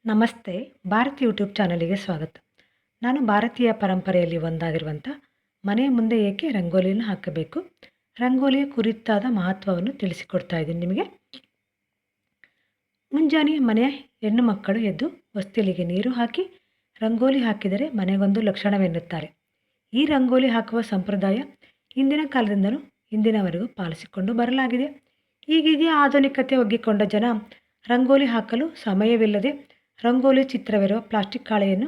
ನಮಸ್ತೆ. ಭಾರತಿ ಯೂಟ್ಯೂಬ್ ಚಾನಲಿಗೆ ಸ್ವಾಗತ. ನಾನು ಭಾರತೀಯ ಪರಂಪರೆಯಲ್ಲಿ ಒಂದಾಗಿರುವಂಥ ಮನೆಯ ಮುಂದೆ ಏಕೆ ರಂಗೋಲಿಯನ್ನು ಹಾಕಬೇಕು, ರಂಗೋಲಿಯ ಕುರಿತಾದ ಮಹತ್ವವನ್ನು ತಿಳಿಸಿಕೊಡ್ತಾ ಇದ್ದೀನಿ ನಿಮಗೆ. ಮುಂಜಾನೆ ಮನೆಯ ಹೆಣ್ಣು ಮಕ್ಕಳು ಎದ್ದು ಹೊಸ್ತಿಲಿಗೆ ನೀರು ಹಾಕಿ ರಂಗೋಲಿ ಹಾಕಿದರೆ ಮನೆಗೊಂದು ಲಕ್ಷಣವೆನ್ನುತ್ತಾರೆ. ಈ ರಂಗೋಲಿ ಹಾಕುವ ಸಂಪ್ರದಾಯ ಹಿಂದಿನ ಕಾಲದಿಂದಲೂ ಇಂದಿನವರೆಗೂ ಪಾಲಿಸಿಕೊಂಡು ಬರಲಾಗಿದೆ. ಈಗೀಗ ಆಧುನಿಕತೆ ಒಗ್ಗಿಕೊಂಡ ಜನ ರಂಗೋಲಿ ಹಾಕಲು ಸಮಯವಿಲ್ಲದೆ ರಂಗೋಲಿ ಚಿತ್ರವಿರುವ ಪ್ಲಾಸ್ಟಿಕ್ ಹಾಳೆಯನ್ನು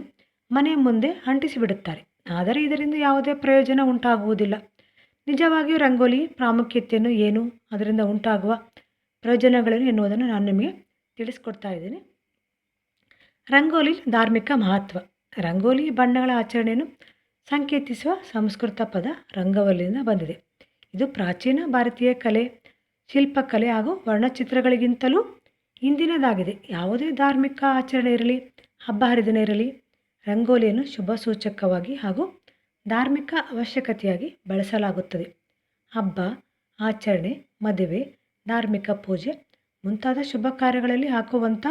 ಮನೆಯ ಮುಂದೆ ಅಂಟಿಸಿಬಿಡುತ್ತಾರೆ. ಆದರೆ ಇದರಿಂದ ಯಾವುದೇ ಪ್ರಯೋಜನ ಉಂಟಾಗುವುದಿಲ್ಲ. ನಿಜವಾಗಿಯೂ ರಂಗೋಲಿ ಪ್ರಾಮುಖ್ಯತೆಯನ್ನು ಏನು, ಅದರಿಂದ ಉಂಟಾಗುವ ಪ್ರಯೋಜನಗಳೇನು ಎನ್ನುವುದನ್ನು ನಾನು ನಿಮಗೆ ತಿಳಿಸ್ಕೊಡ್ತಾ ಇದ್ದೀನಿ. ರಂಗೋಲಿ ಧಾರ್ಮಿಕ ಮಹತ್ವ. ರಂಗೋಲಿ ಬಣ್ಣಗಳ ಆಚರಣೆಯನ್ನು ಸಂಕೇತಿಸುವ ಸಂಸ್ಕೃತ ಪದ ರಂಗವಲ್ಲಿಯಿಂದ ಬಂದಿದೆ. ಇದು ಪ್ರಾಚೀನ ಭಾರತೀಯ ಕಲೆ, ಶಿಲ್ಪಕಲೆ ಹಾಗೂ ವರ್ಣಚಿತ್ರಗಳಿಗಿಂತಲೂ ಹಿಂದಿನದಾಗಿದೆ. ಯಾವುದೇ ಧಾರ್ಮಿಕ ಆಚರಣೆ ಇರಲಿ, ಹಬ್ಬ ಹರಿದಿನ ಇರಲಿ, ರಂಗೋಲಿಯನ್ನು ಶುಭ ಸೂಚಕವಾಗಿ ಹಾಗೂ ಧಾರ್ಮಿಕ ಅವಶ್ಯಕತೆಯಾಗಿ ಬಳಸಲಾಗುತ್ತದೆ. ಹಬ್ಬ, ಆಚರಣೆ, ಮದುವೆ, ಧಾರ್ಮಿಕ ಪೂಜೆ ಮುಂತಾದ ಶುಭ ಕಾರ್ಯಗಳಲ್ಲಿ ಹಾಕುವಂಥ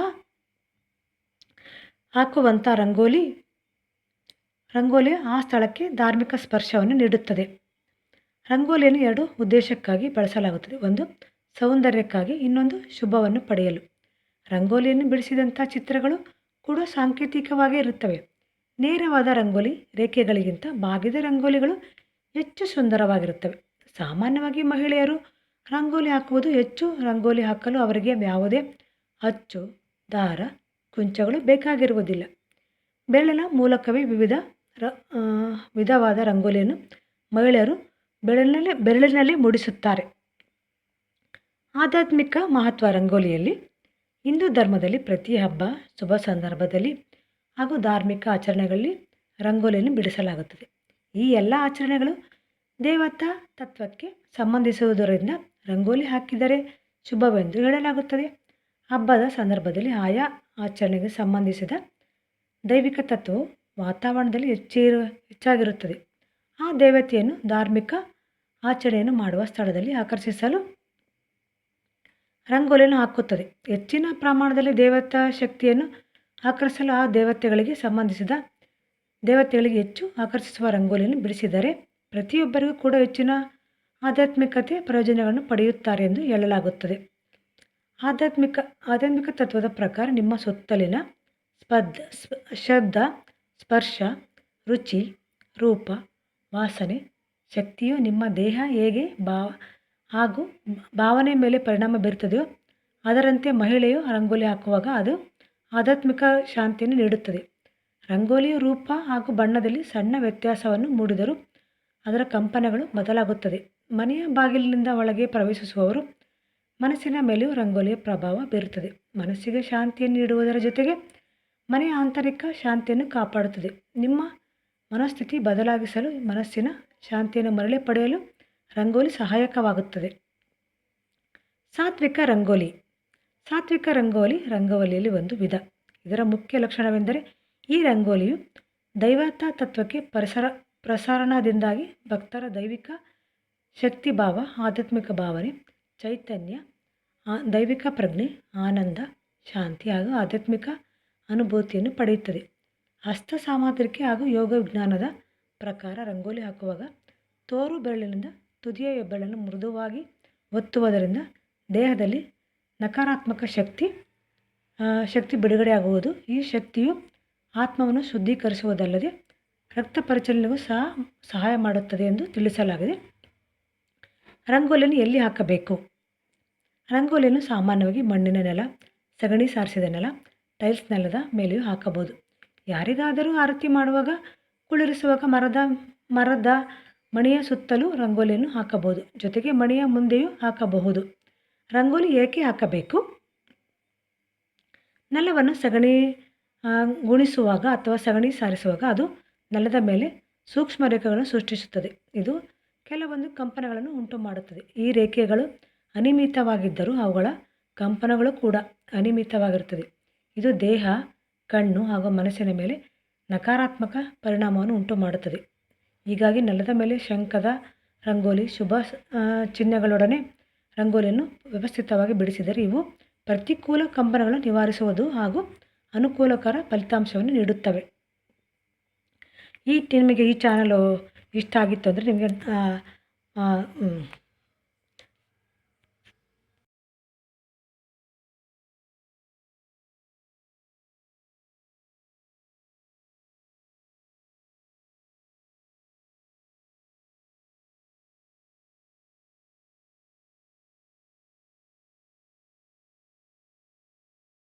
ರಂಗೋಲಿ ಆ ಸ್ಥಳಕ್ಕೆ ಧಾರ್ಮಿಕ ಸ್ಪರ್ಶವನ್ನು ನೀಡುತ್ತದೆ. ರಂಗೋಲಿಯನ್ನು ಎರಡು ಉದ್ದೇಶಕ್ಕಾಗಿ ಬಳಸಲಾಗುತ್ತದೆ. ಒಂದು ಸೌಂದರ್ಯಕ್ಕಾಗಿ, ಇನ್ನೊಂದು ಶುಭವನ್ನು ಪಡೆಯಲು. ರಂಗೋಲಿಯನ್ನು ಬಿಡಿಸಿದಂಥ ಚಿತ್ರಗಳು ಕೂಡ ಸಾಂಕೇತಿಕವಾಗಿ ಇರುತ್ತವೆ. ನೇರವಾದ ರಂಗೋಲಿ ರೇಖೆಗಳಿಗಿಂತ ಬಾಗಿದ ರಂಗೋಲಿಗಳು ಹೆಚ್ಚು ಸುಂದರವಾಗಿರುತ್ತವೆ. ಸಾಮಾನ್ಯವಾಗಿ ಮಹಿಳೆಯರು ರಂಗೋಲಿ ಹಾಕುವುದು ಹೆಚ್ಚು. ರಂಗೋಲಿ ಹಾಕಲು ಅವರಿಗೆ ಯಾವುದೇ ಅಚ್ಚು, ದಾರ, ಕುಂಚಗಳು ಬೇಕಾಗಿರುವುದಿಲ್ಲ. ಬೆರಳಿನ ಮೂಲಕವೇ ವಿಧವಾದ ರಂಗೋಲಿಯನ್ನು ಮಹಿಳೆಯರು ಬೆರಳಿನಲ್ಲೇ ಮೂಡಿಸುತ್ತಾರೆ. ಆಧ್ಯಾತ್ಮಿಕ ಮಹತ್ವ. ರಂಗೋಲಿಯಲ್ಲಿ ಹಿಂದೂ ಧರ್ಮದಲ್ಲಿ ಪ್ರತಿ ಹಬ್ಬ, ಶುಭ ಸಂದರ್ಭದಲ್ಲಿ ಹಾಗೂ ಧಾರ್ಮಿಕ ಆಚರಣೆಗಳಲ್ಲಿ ರಂಗೋಲಿಯನ್ನು ಬಿಡಿಸಲಾಗುತ್ತದೆ. ಈ ಎಲ್ಲ ಆಚರಣೆಗಳು ದೇವತಾ ತತ್ವಕ್ಕೆ ಸಂಬಂಧಿಸುವುದರಿಂದ ರಂಗೋಲಿ ಹಾಕಿದರೆ ಶುಭವೆಂದು ಹೇಳಲಾಗುತ್ತದೆ. ಹಬ್ಬದ ಸಂದರ್ಭದಲ್ಲಿ ಆಯಾ ಆಚರಣೆಗೆ ಸಂಬಂಧಿಸಿದ ದೈವಿಕ ತತ್ವವು ವಾತಾವರಣದಲ್ಲಿ ಹೆಚ್ಚಾಗಿರುತ್ತದೆ. ಆ ದೇವತೆಯನ್ನು ಧಾರ್ಮಿಕ ಆಚರಣೆಯನ್ನು ಮಾಡುವ ಸ್ಥಳದಲ್ಲಿ ಆಕರ್ಷಿಸಲು ರಂಗೋಲಿಯನ್ನು ಹಾಕುತ್ತದೆ. ಹೆಚ್ಚಿನ ಪ್ರಮಾಣದಲ್ಲಿ ದೇವತಾ ಶಕ್ತಿಯನ್ನು ಆಕರ್ಷಿಸಲು ಆ ದೇವತೆಗಳಿಗೆ ಹೆಚ್ಚು ಆಕರ್ಷಿಸುವ ರಂಗೋಲಿಯನ್ನು ಬಿಡಿಸಿದರೆ ಪ್ರತಿಯೊಬ್ಬರಿಗೂ ಕೂಡ ಹೆಚ್ಚಿನ ಆಧ್ಯಾತ್ಮಿಕತೆ ಪ್ರಯೋಜನಗಳನ್ನು ಪಡೆಯುತ್ತಾರೆ ಎಂದು ಹೇಳಲಾಗುತ್ತದೆ. ಆಧ್ಯಾತ್ಮಿಕ ತತ್ವದ ಪ್ರಕಾರ ನಿಮ್ಮ ಸುತ್ತಲಿನ ಶಬ್ದ, ಸ್ಪರ್ಶ, ರುಚಿ, ರೂಪ, ವಾಸನೆ, ಶಕ್ತಿಯು ನಿಮ್ಮ ದೇಹ ಹೇಗೆ ಹಾಗೂ ಭಾವನೆ ಮೇಲೆ ಪರಿಣಾಮ ಬೀರುತ್ತದೆಯೋ ಅದರಂತೆ ಮಹಿಳೆಯು ರಂಗೋಲಿ ಹಾಕುವಾಗ ಅದು ಆಧ್ಯಾತ್ಮಿಕ ಶಾಂತಿಯನ್ನು ನೀಡುತ್ತದೆ. ರಂಗೋಲಿಯ ರೂಪ ಹಾಗೂ ಬಣ್ಣದಲ್ಲಿ ಸಣ್ಣ ವ್ಯತ್ಯಾಸವನ್ನು ಮೂಡಿದರೂ ಅದರ ಕಂಪನಗಳು ಬದಲಾಗುತ್ತದೆ. ಮನೆಯ ಬಾಗಿಲಿನಿಂದ ಒಳಗೆ ಪ್ರವೇಶಿಸುವವರು ಮನಸ್ಸಿನ ಮೇಲೆಯೂ ರಂಗೋಲಿಯ ಪ್ರಭಾವ ಬೀರುತ್ತದೆ. ಮನಸ್ಸಿಗೆ ಶಾಂತಿಯನ್ನು ನೀಡುವುದರ ಜೊತೆಗೆ ಮನೆಯ ಆಂತರಿಕ ಶಾಂತಿಯನ್ನು ಕಾಪಾಡುತ್ತದೆ. ನಿಮ್ಮ ಮನಸ್ಥಿತಿ ಬದಲಾಗಿಸಲು, ಮನಸ್ಸಿನ ಶಾಂತಿಯನ್ನು ಮರಳಿ ಪಡೆಯಲು ರಂಗೋಲಿ ಸಹಾಯಕವಾಗುತ್ತದೆ. ಸಾತ್ವಿಕ ರಂಗೋಲಿ. ಸಾತ್ವಿಕ ರಂಗೋಲಿಯಲ್ಲಿ ಒಂದು ವಿಧ. ಇದರ ಮುಖ್ಯ ಲಕ್ಷಣವೆಂದರೆ ಈ ರಂಗೋಲಿಯು ದೈವತಾ ತತ್ವಕ್ಕೆ ಪ್ರಸರಣದಿಂದಾಗಿ ಭಕ್ತರ ದೈವಿಕ ಶಕ್ತಿ ಭಾವ, ಆಧ್ಯಾತ್ಮಿಕ ಭಾವನೆ, ಚೈತನ್ಯ, ದೈವಿಕ ಪ್ರಜ್ಞೆ, ಆನಂದ, ಶಾಂತಿ ಹಾಗೂ ಆಧ್ಯಾತ್ಮಿಕ ಅನುಭೂತಿಯನ್ನು ಪಡೆಯುತ್ತದೆ. ಹಸ್ತ ಸಾಮುದ್ರಿಕೆ ಹಾಗೂ ಯೋಗ ವಿಜ್ಞಾನದ ಪ್ರಕಾರ ರಂಗೋಲಿ ಹಾಕುವಾಗ ತೋರು ಬೆರಳಿನಿಂದ ತುದಿಯ ಹೆಬ್ಬೆರಳನ್ನು ಮೃದುವಾಗಿ ಒತ್ತುವುದರಿಂದ ದೇಹದಲ್ಲಿ ನಕಾರಾತ್ಮಕ ಶಕ್ತಿ ಬಿಡುಗಡೆಯಾಗುವುದು. ಈ ಶಕ್ತಿಯು ಆತ್ಮವನ್ನು ಶುದ್ಧೀಕರಿಸುವುದಲ್ಲದೆ ರಕ್ತ ಪರಿಚಲನೆಗೂ ಸಹ ಸಹಾಯ ಮಾಡುತ್ತದೆ ಎಂದು ತಿಳಿಸಲಾಗಿದೆ. ರಂಗೋಲಿಯನ್ನು ಎಲ್ಲಿ ಹಾಕಬೇಕು? ರಂಗೋಲಿಯನ್ನು ಸಾಮಾನ್ಯವಾಗಿ ಮಣ್ಣಿನ ನೆಲ, ಸಗಣಿ ಸಾರಿಸಿದ ನೆಲ, ಟೈಲ್ಸ್ ನೆಲದ ಮೇಲೆಯೂ ಹಾಕಬಹುದು. ಯಾರಿಗಾದರೂ ಆರತಿ ಮಾಡುವಾಗ, ಕುಳ್ಳಿರಿಸುವಾಗ ಮರದ ಮಣಿಯ ಸುತ್ತಲೂ ರಂಗೋಲಿಯನ್ನು ಹಾಕಬಹುದು. ಜೊತೆಗೆ ಮಣಿಯ ಮುಂದೆಯೂ ಹಾಕಬಹುದು. ರಂಗೋಲಿ ಏಕೆ ಹಾಕಬೇಕು? ನೆಲವನ್ನು ಸಗಣಿ ಗುಣಿಸುವಾಗ ಅಥವಾ ಸಗಣಿ ಸಾರಿಸುವಾಗ ಅದು ನೆಲದ ಮೇಲೆ ಸೂಕ್ಷ್ಮ ರೇಖೆಗಳನ್ನು ಸೃಷ್ಟಿಸುತ್ತದೆ. ಇದು ಕೆಲವೊಂದು ಕಂಪನಗಳನ್ನು ಉಂಟು ಮಾಡುತ್ತದೆ. ಈ ರೇಖೆಗಳು ಅನಿಯಮಿತವಾಗಿದ್ದರೂ ಅವುಗಳ ಕಂಪನಗಳು ಕೂಡ ಅನಿಯಮಿತವಾಗಿರುತ್ತದೆ. ಇದು ದೇಹ, ಕಣ್ಣು ಹಾಗೂ ಮನಸ್ಸಿನ ಮೇಲೆ ನಕಾರಾತ್ಮಕ ಪರಿಣಾಮವನ್ನು ಉಂಟು ಮಾಡುತ್ತದೆ. ಹೀಗಾಗಿ ನೆಲದ ಮೇಲೆ ಶಂಖದ ರಂಗೋಲಿ, ಶುಭ ಚಿಹ್ನೆಗಳೊಡನೆ ರಂಗೋಲಿಯನ್ನು ವ್ಯವಸ್ಥಿತವಾಗಿ ಬಿಡಿಸಿದರೆ ಇವು ಪ್ರತಿಕೂಲ ಕಂಪನಗಳನ್ನು ನಿವಾರಿಸುವುದು ಹಾಗೂ ಅನುಕೂಲಕರ ಫಲಿತಾಂಶವನ್ನು ನೀಡುತ್ತವೆ. ನಿಮಗೆ ಈ ಚಾನಲು ಇಷ್ಟ ಆಗಿತ್ತು ಅಂದರೆ ನಿಮಗೆ